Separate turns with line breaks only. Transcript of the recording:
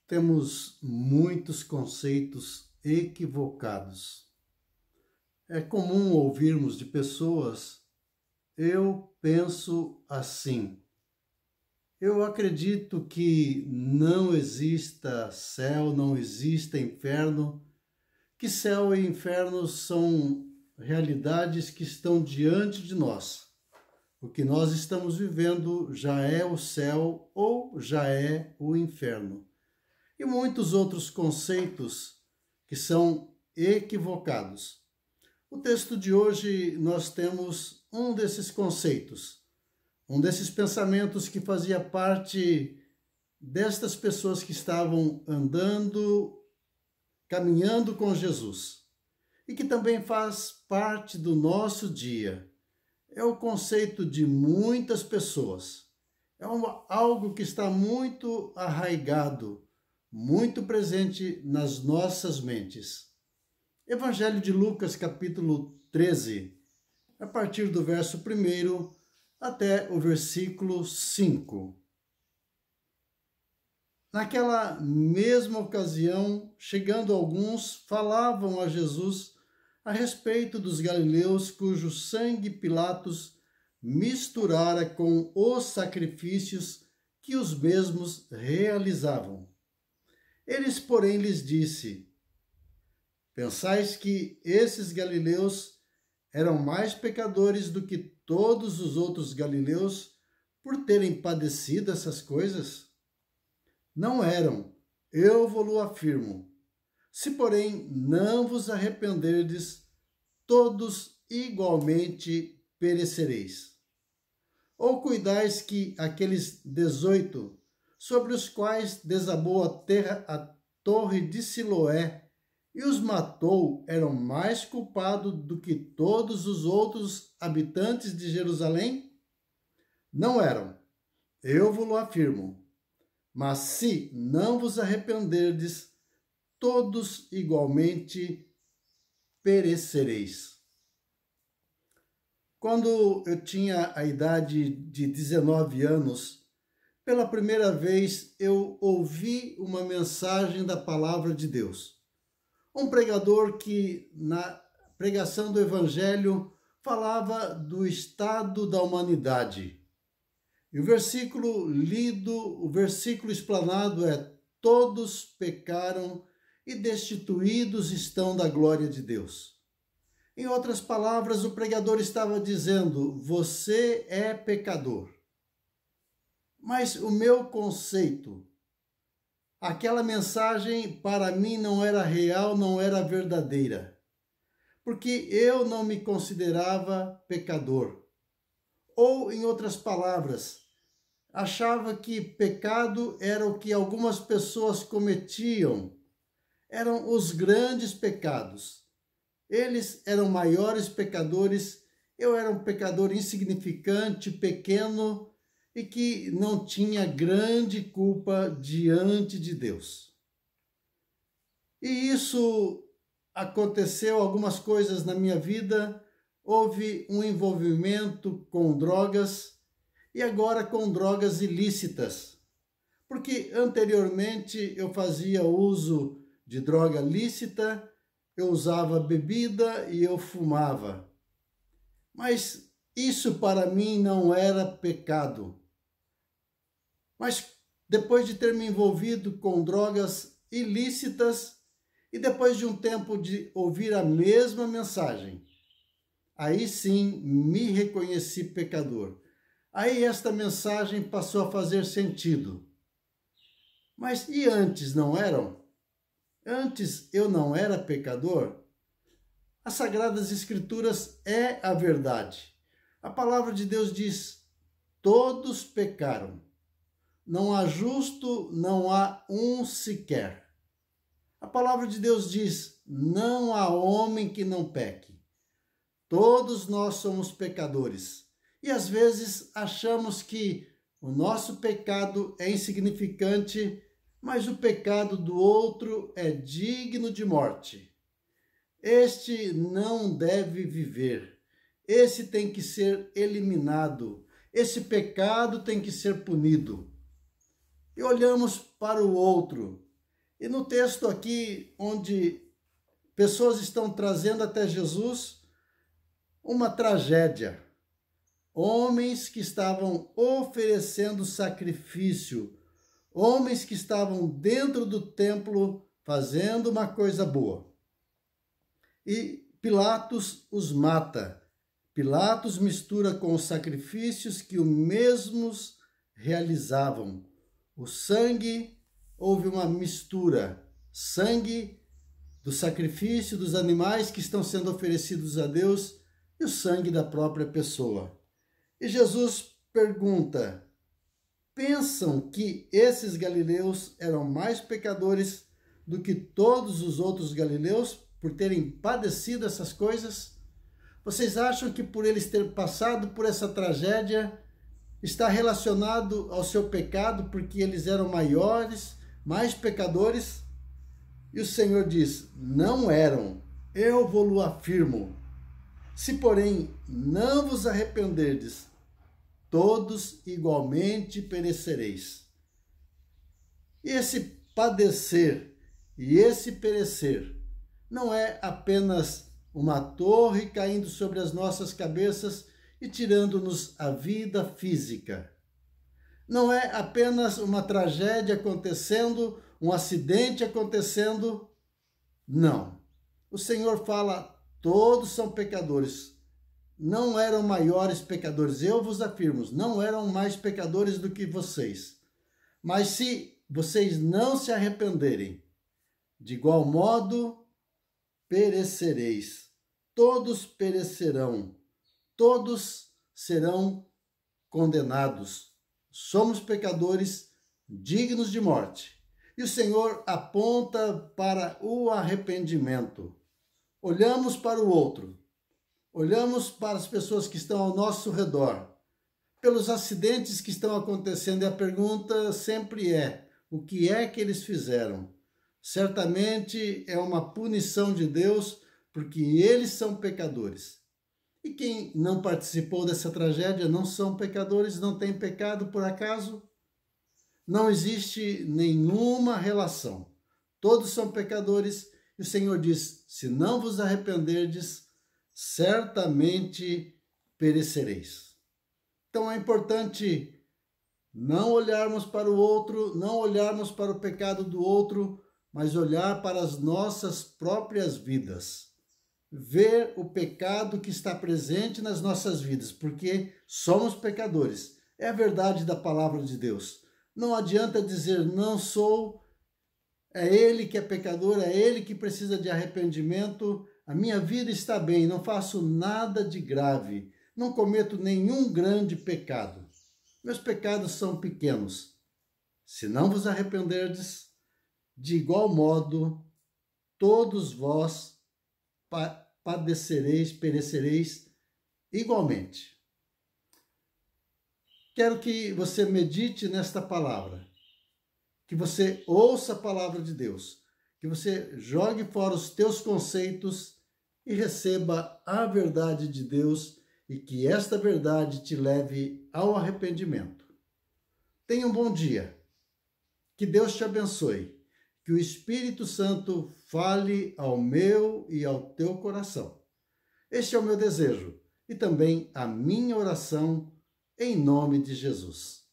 Temos muitos conceitos equivocados. É comum ouvirmos de pessoas: eu penso assim. Eu acredito que não exista céu, não exista inferno, que céu e inferno são realidades que estão diante de nós. O que nós estamos vivendo já é o céu ou já é o inferno. E muitos outros conceitos que são equivocados. O texto de hoje nós temos um desses conceitos, um desses pensamentos que fazia parte destas pessoas que estavam andando, caminhando com Jesus e que também faz parte do nosso dia. É o conceito de muitas pessoas. É algo que está muito arraigado, muito presente nas nossas mentes. Evangelho de Lucas, capítulo 13, a partir do verso 1 até o versículo 5. Naquela mesma ocasião, chegando alguns, falavam a Jesus a respeito dos galileus cujo sangue Pilatos misturara com os sacrifícios que os mesmos realizavam. Eles, porém, lhes disse: pensais que esses galileus eram mais pecadores do que todos os outros galileus por terem padecido essas coisas? Não eram, eu vou-lo afirmo. Se, porém, não vos arrependerdes, todos igualmente perecereis. Ou cuidais que aqueles 18, sobre os quais desabou a torre de Siloé e os matou, eram mais culpados do que todos os outros habitantes de Jerusalém? Não eram, eu vos afirmo. Mas se não vos arrependerdes, todos igualmente perecereis. Quando eu tinha a idade de 19 anos, pela primeira vez eu ouvi uma mensagem da palavra de Deus. Um pregador que, na pregação do Evangelho, falava do estado da humanidade. E o versículo lido, o versículo explanado é: todos pecaram e destituídos estão da glória de Deus. Em outras palavras, o pregador estava dizendo: você é pecador. Mas o meu conceito, aquela mensagem para mim não era real, não era verdadeira, porque eu não me considerava pecador. Ou, em outras palavras, achava que pecado era o que algumas pessoas cometiam, eram os grandes pecados. Eles eram maiores pecadores, eu era um pecador insignificante, pequeno e que não tinha grande culpa diante de Deus. E isso aconteceu, algumas coisas na minha vida, houve um envolvimento com drogas e agora com drogas ilícitas. Porque anteriormente eu fazia uso de droga lícita, eu usava bebida e eu fumava. Mas isso para mim não era pecado. Mas depois de ter me envolvido com drogas ilícitas e depois de um tempo de ouvir a mesma mensagem, aí sim me reconheci pecador. Aí esta mensagem passou a fazer sentido. Mas e antes não eram? Antes eu não era pecador? As Sagradas Escrituras é a verdade. A palavra de Deus diz: todos pecaram. Não há justo, não há um sequer. A palavra de Deus diz: não há homem que não peque. Todos nós somos pecadores. E às vezes achamos que o nosso pecado é insignificante, mas o pecado do outro é digno de morte. Este não deve viver. Esse tem que ser eliminado. Esse pecado tem que ser punido. E olhamos para o outro E no texto aqui, onde pessoas estão trazendo até Jesus uma tragédia, homens que estavam oferecendo sacrifício, homens que estavam dentro do templo fazendo uma coisa boa. E Pilatos os mata. Pilatos mistura com os sacrifícios que os mesmos realizavam. O sangue, houve uma mistura. Sangue do sacrifício dos animais que estão sendo oferecidos a Deus e o sangue da própria pessoa. E Jesus pergunta: pensam que esses galileus eram mais pecadores do que todos os outros galileus por terem padecido essas coisas? Vocês acham que por eles terem passado por essa tragédia está relacionado ao seu pecado porque eles eram maiores, mais pecadores? E o Senhor diz: não eram, eu vou-lo afirmo. Se, porém, não vos arrependerdes, todos igualmente perecereis. E esse padecer e esse perecer não é apenas uma torre caindo sobre as nossas cabeças e tirando-nos a vida física. Não é apenas uma tragédia acontecendo, um acidente acontecendo. Não. O Senhor fala: todos são pecadores. Não eram maiores pecadores. Eu vos afirmo, não eram mais pecadores do que vocês. Mas se vocês não se arrependerem, de igual modo perecereis. Todos perecerão. Todos serão condenados. Somos pecadores dignos de morte. E o Senhor aponta para o arrependimento. Olhamos para o outro. Olhamos para as pessoas que estão ao nosso redor, pelos acidentes que estão acontecendo, e a pergunta sempre é: o que é que eles fizeram? Certamente é uma punição de Deus, porque eles são pecadores. E quem não participou dessa tragédia não são pecadores, não tem pecado por acaso? Não existe nenhuma relação. Todos são pecadores e o Senhor diz: se não vos arrependerdes, certamente perecereis. Então é importante não olharmos para o outro, não olharmos para o pecado do outro, mas olhar para as nossas próprias vidas. Ver o pecado que está presente nas nossas vidas, porque somos pecadores. É a verdade da palavra de Deus. Não adianta dizer não sou, é ele que é pecador, é ele que precisa de arrependimento. A minha vida está bem, não faço nada de grave, não cometo nenhum grande pecado. Meus pecados são pequenos. Se não vos arrependerdes, de igual modo, todos vós padecereis, perecereis igualmente. Quero que você medite nesta palavra, que você ouça a palavra de Deus, que você jogue fora os teus conceitos e receba a verdade de Deus e que esta verdade te leve ao arrependimento. Tenha um bom dia. Que Deus te abençoe. Que o Espírito Santo fale ao meu e ao teu coração. Este é o meu desejo e também a minha oração em nome de Jesus.